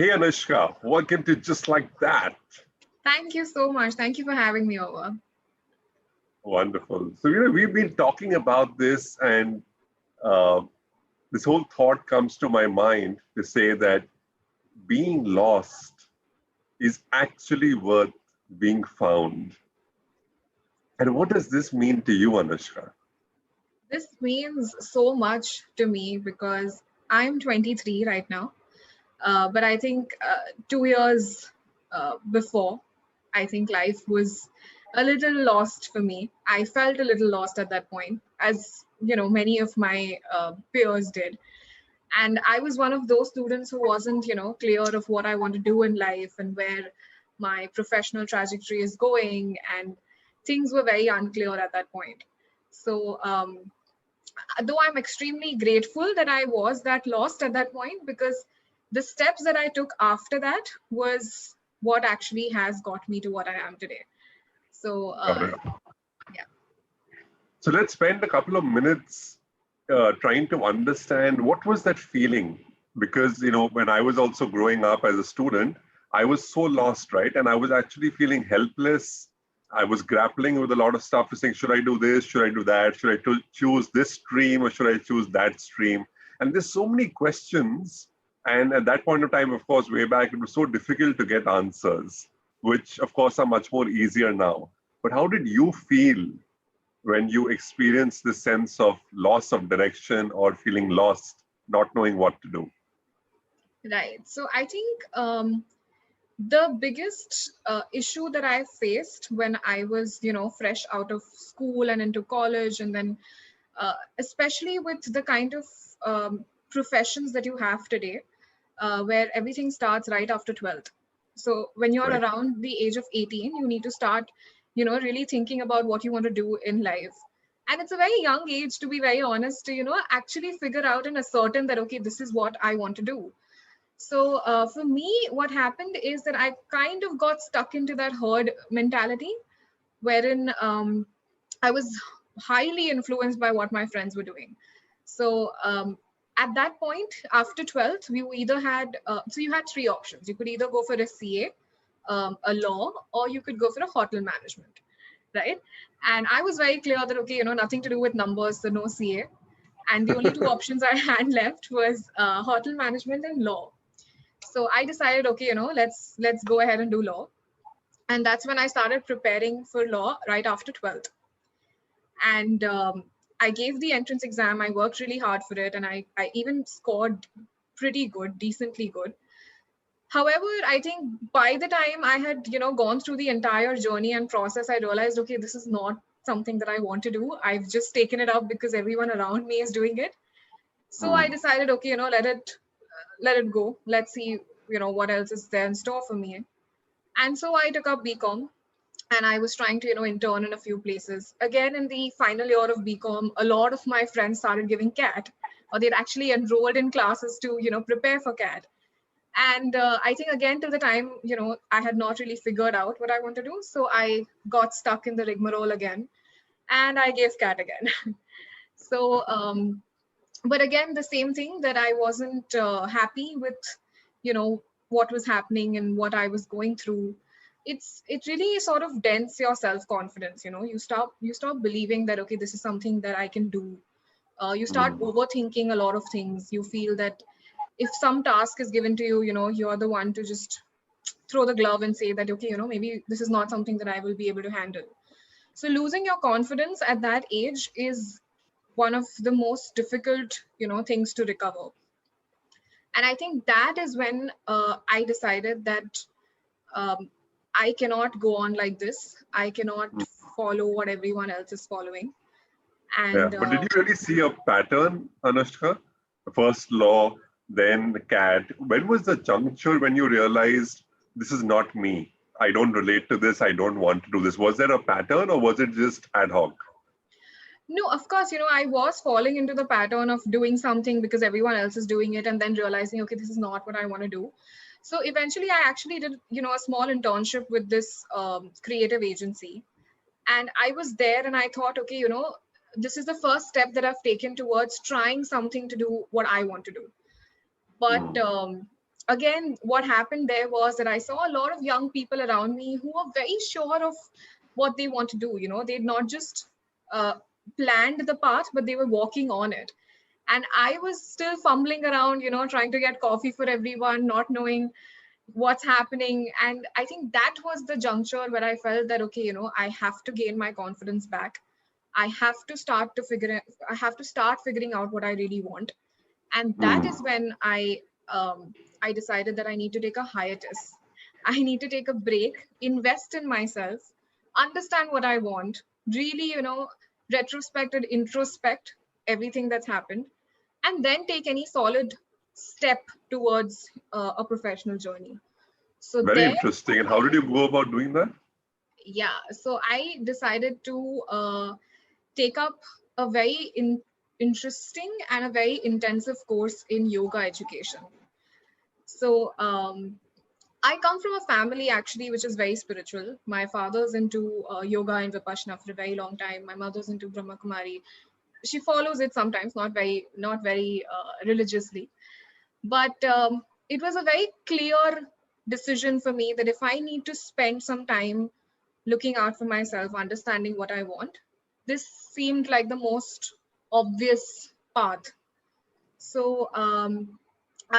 Hey Anushka, welcome to Just Like That. Thank you so much. Thank you for having me over. Wonderful. So, we've been talking about this, and uh, this whole thought comes to my mind to say that being lost is actually worth being found. And what does this mean to you, Anushka? This means so much to me because I'm 23 right now. But I think 2 years before, I think life was a little lost for me. I felt a little lost at that point, as many of my peers did. And I was one of those students who wasn't, clear of what I want to do in life and where my professional trajectory is going. And things were very unclear at that point. So, though I'm extremely grateful that I was that lost at that point, because the steps that I took after that was what actually has got me to what I am today. So, Got it. yeah. So let's spend a couple of minutes trying to understand what was that feeling. Because when I was also growing up as a student, I was so lost, right? And I was actually feeling helpless. I was grappling with a lot of stuff, saying, should I do this? Should I do that? Should I choose this stream or should I choose that stream? And there's so many questions. And at that point of time, of course, way back, it was so difficult to get answers, which of course are much more easier now. But how did you feel when you experience this sense of loss of direction or feeling lost, not knowing what to do? Right. So I think the biggest issue that I faced when I was, fresh out of school and into college, and then especially with the kind of professions that you have today, where everything starts right after 12th. So when you're Right. around the age of 18, you need to start, really thinking about what you want to do in life. And it's a very young age, to be very honest, to, actually figure out and ascertain that, okay, this is what I want to do. So for me, what happened is that I kind of got stuck into that herd mentality, wherein I was highly influenced by what my friends were doing. So at that point, after 12th, we either had, so you had three options. You could either go for a CA, a law, or you could go for a hotel management, right? And I was very clear that, okay, nothing to do with numbers, so no CA. And the only two options I had left was hotel management and law. So I decided, okay, let's go ahead and do law. And that's when I started preparing for law right after 12th. And I gave the entrance exam. I worked really hard for it, and I even scored pretty good, decently good. However, I think by the time I had, gone through the entire journey and process, I realized, okay, this is not something that I want to do. I've just taken it up because everyone around me is doing it. So I Hmm. decided, okay, let it go. Let's see, what else is there in store for me. And so I took up BCom, and I was trying to, intern in a few places. Again, in the final year of BCom, a lot of my friends started giving CAT, or they'd actually enrolled in classes to, prepare for CAT. And I think again, till the time, I had not really figured out what I want to do. So I got stuck in the rigmarole again, and I gave CAT again. So, but again, the same thing, that I wasn't happy with, you know, what was happening and what I was going through. It really sort of dents your self confidence. You stop believing that, okay, this is something that I can do. You start Hmm. overthinking a lot of things. You feel that if some task is given to you, you're the one to just throw the glove and say that, okay, maybe this is not something that I will be able to handle. So losing your confidence at that age is one of the most difficult, things to recover. And I think that is when I decided that um, I cannot go on like this. I cannot follow what everyone else is following. Yeah, And but did you really see a pattern, Anushka? First law, then cat. When was the juncture when you realized this is not me? I don't relate to this. I don't want to do this. Was there a pattern or was it just ad hoc? no, of course, I was falling into the pattern of doing something because everyone else is doing it, and then realizing, okay, this is not what I want to do. So eventually, I actually did, a small internship with this creative agency. And I was there and I thought, okay, this is the first step that I've taken towards trying something to do what I want to do. But Hmm. again, what happened there was that I saw a lot of young people around me who were very sure of what they want to do. They'd not just uh, planned the path, but they were walking on it. And I was still fumbling around, trying to get coffee for everyone, not knowing what's happening. And I think that was the juncture where I felt that, okay, I have to gain my confidence back. I have to start figuring out what I really want. And that is Mm. when I decided that I need to take a hiatus. I need to take a break, invest in myself, understand what I want, really, retrospect and introspect everything that's happened, and then take any solid step towards a professional journey. So Very there, interesting. And how did you go about doing that? yeah, so I decided to take up a very interesting and a very intensive course in yoga education. So I come from a family actually which is very spiritual. My father's into yoga and Vipassana for a very long time. My mother's into Brahma Kumari. She follows it sometimes, not very religiously, but it was a very clear decision for me that if I need to spend some time looking out for myself, understanding what I want, this seemed like the most obvious path. So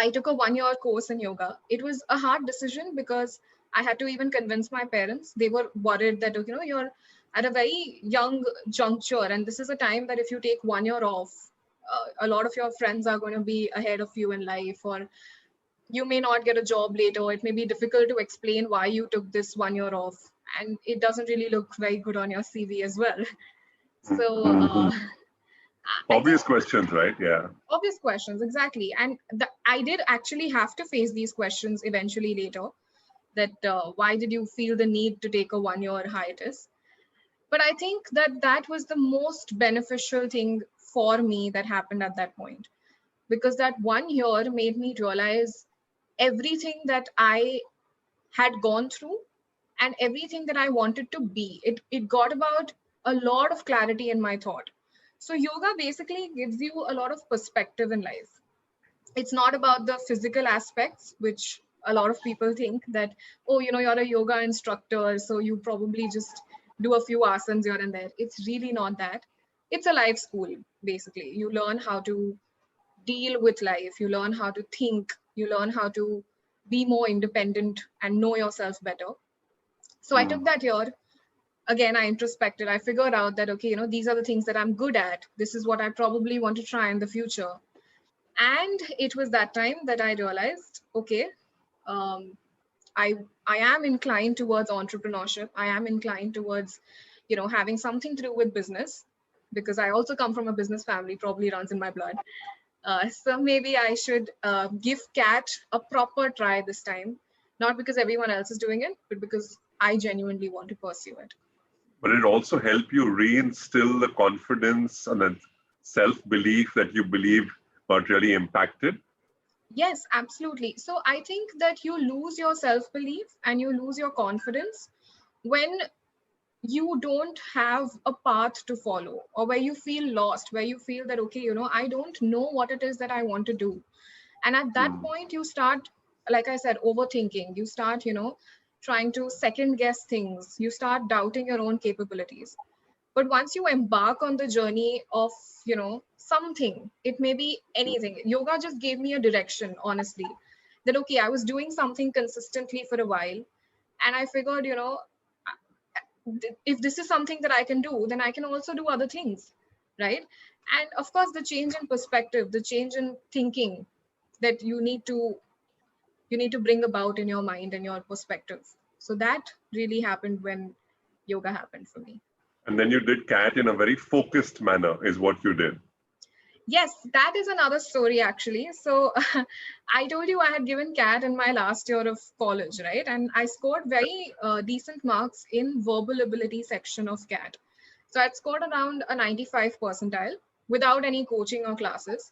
I took a 1 year course in yoga. It was a hard decision because I had to even convince my parents. They were worried that, you're at a very young juncture, and this is a time that if you take 1 year off, a lot of your friends are going to be ahead of you in life, or you may not get a job later. It may be difficult to explain why you took this 1 year off, and it doesn't really look very good on your CV as well. So Mhm. I think Obvious questions, right? Yeah. obvious questions, exactly. And I did actually have to face these questions eventually later, that why did you feel the need to take a 1 year hiatus? But I think that that was the most beneficial thing for me that happened at that point, because that 1 year made me realize everything that I had gone through and everything that I wanted to be. It got about a lot of clarity in my thought. So yoga basically gives you a lot of perspective in life. It's not about the physical aspects, which a lot of people think that, oh, you're a yoga instructor, so you probably just do a few asanas here and there. It's really not that. It's a life school. Basically, you learn how to deal with life, you learn how to think, you learn how to be more independent and know yourself better. So I took Mm. that year. Again, I introspected. I figured out that, okay, these are the things that I'm good at. This is what I probably want to try in the future. And it was that time that I realized, okay, um, I I am inclined towards entrepreneurship. I am inclined towards, having something to do with business, because I also come from a business family, probably runs in my blood. So maybe I should give cat a proper try this time, not because everyone else is doing it, but because I genuinely want to pursue it. But it also help you reinstill the confidence and the self-belief that you believed got really impacted. Yes, absolutely. So I think that you lose your self belief and you lose your confidence when you don't have a path to follow, or where you feel lost, where you feel that, okay, I don't know what it is that I want to do. And at that Mm. point, you start, like I said, overthinking. You start, trying to second guess things. You start doubting your own capabilities. But once you embark on the journey of, something, it may be anything. Yoga just gave me a direction, honestly, that, okay, I was doing something consistently for a while. And I figured, if this is something that I can do, then I can also do other things, right? And of course, the change in perspective, the change in thinking that you need to bring about in your mind and your perspective. So that really happened when yoga happened for me. And then you did cat in a very focused manner, is what you did. Yes, that is another story actually. So I told you I had given CAT in my last year of college, right? And I scored very decent marks in verbal ability section of CAT. So I'd scored around a 95 percentile without any coaching or classes.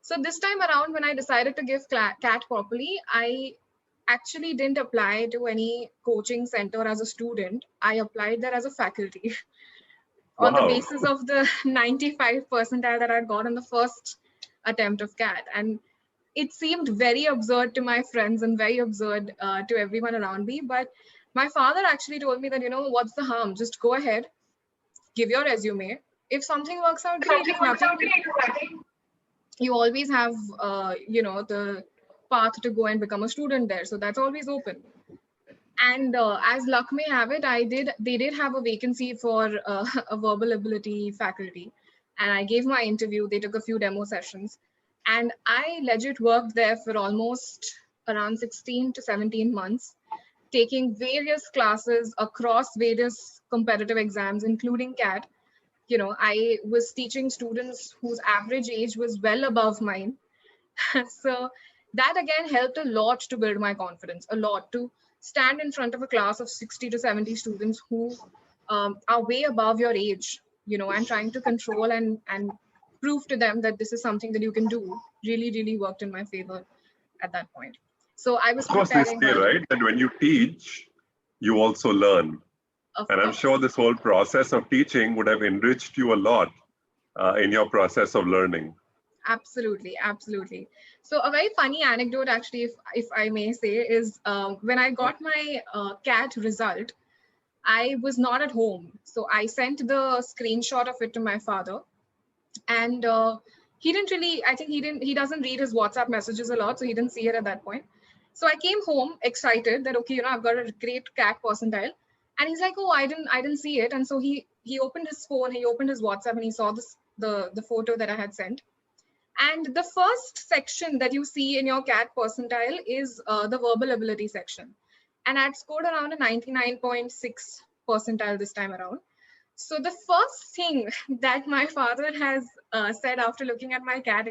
So this time around, when I decided to give CAT properly, I actually didn't apply to any coaching center as a student. I applied there as a faculty on the Wow. basis of the 95 percentile that I got on the first attempt of CAT. And it seemed very absurd to my friends and very absurd to everyone around me. But my father actually told me that, what's the harm? Just go ahead, give your resume. If something works out, great. If nothing, you always have, the path to go and become a student there. So that's always open. And as luck may have it, they did have a vacancy for a verbal ability faculty. And I gave my interview. They took a few demo sessions. And I legit worked there for almost around 16 to 17 months, taking various classes across various competitive exams, including CAT. I was teaching students whose average age was well above mine. So that again helped a lot to build my confidence, a lot to stand in front of a class of 60 to 70 students who are way above your age, and trying to control and prove to them that this is something that you can do really, really worked in my favor at that point. So I was Of course, they preparing say, well, right, that when you teach, you also learn. of And I'm course. sure this whole process of teaching would have enriched you a lot in your process of learning. Absolutely, absolutely. So a very funny anecdote, actually, if I may say, is when I got my CAT result, I was not at home. So I sent the screenshot of it to my father, and he didn't really. I think he doesn't read his WhatsApp messages a lot, so he didn't see it at that point. So I came home excited that, okay, I've got a great CAT percentile, and he's like, oh, I didn't see it, and so he opened his phone, he opened his WhatsApp, and he saw the photo that I had sent. And the first section that you see in your CAT percentile is the verbal ability section. And I'd scored around a 99.6 percentile this time around. So the first thing that my father has said after looking at my CAT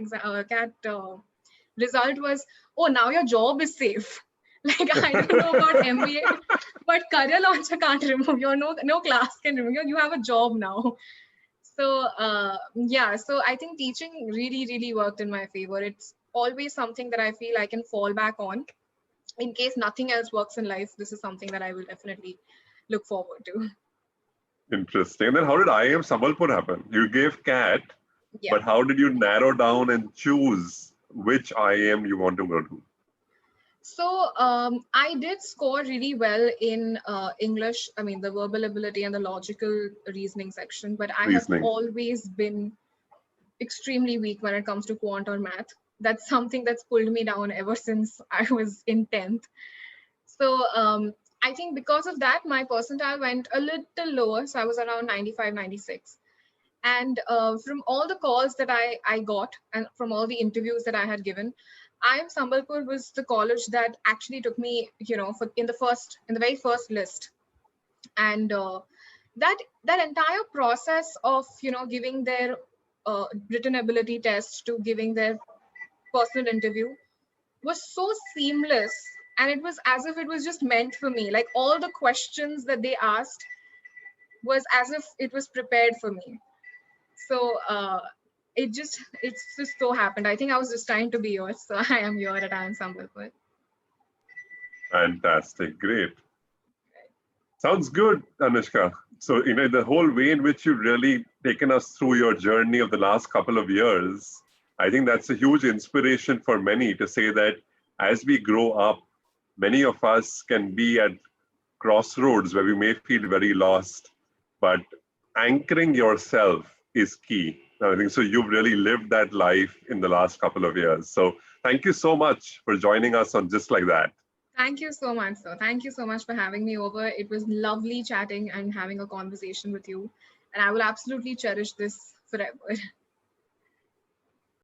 result was, "Oh, now your job is safe." Like, I don't know about MBA, but career launcher can't remove you. No class can remove you. You have a job now. So yeah, so I think teaching really, really worked in my favor. It's always something that I feel I can fall back on in case nothing else works in life. This is something that I will definitely look forward to. Interesting. And then how did IIM Sambalpur happen? You gave CAT, Yeah. but how did you narrow down and choose which IIM you want to go to? So I did score really well in English. I mean, the verbal ability and the logical reasoning section, but I have Reasoning. always been extremely weak when it comes to quant or math. That's something that's pulled me down ever since I was in 10th. So I think because of that, my percentile went a little lower. So I was around 95, 96. And from all the calls that I got and from all the interviews that I had given, IIM Sambalpur was the college that actually took me, in the very first list. And that entire process of, giving their written ability test to giving their personal interview was so seamless, and it was as if it was just meant for me. Like, all the questions that they asked was as if it was prepared for me. So it's just so happened. I think I was just trying to be yours, so I am here at IIM Sambalpur. Fantastic. Great. Sounds good, Anushka. So, the whole way in which you've really taken us through your journey of the last couple of years, I think that's a huge inspiration for many to say that as we grow up, many of us can be at crossroads where we may feel very lost, but anchoring yourself is key. I think so. You've really lived that life in the last couple of years. So, thank you so much for joining us on Just Like That. Thank you so much, sir. Thank you so much for having me over. It was lovely chatting and having a conversation with you, and I will absolutely cherish this forever.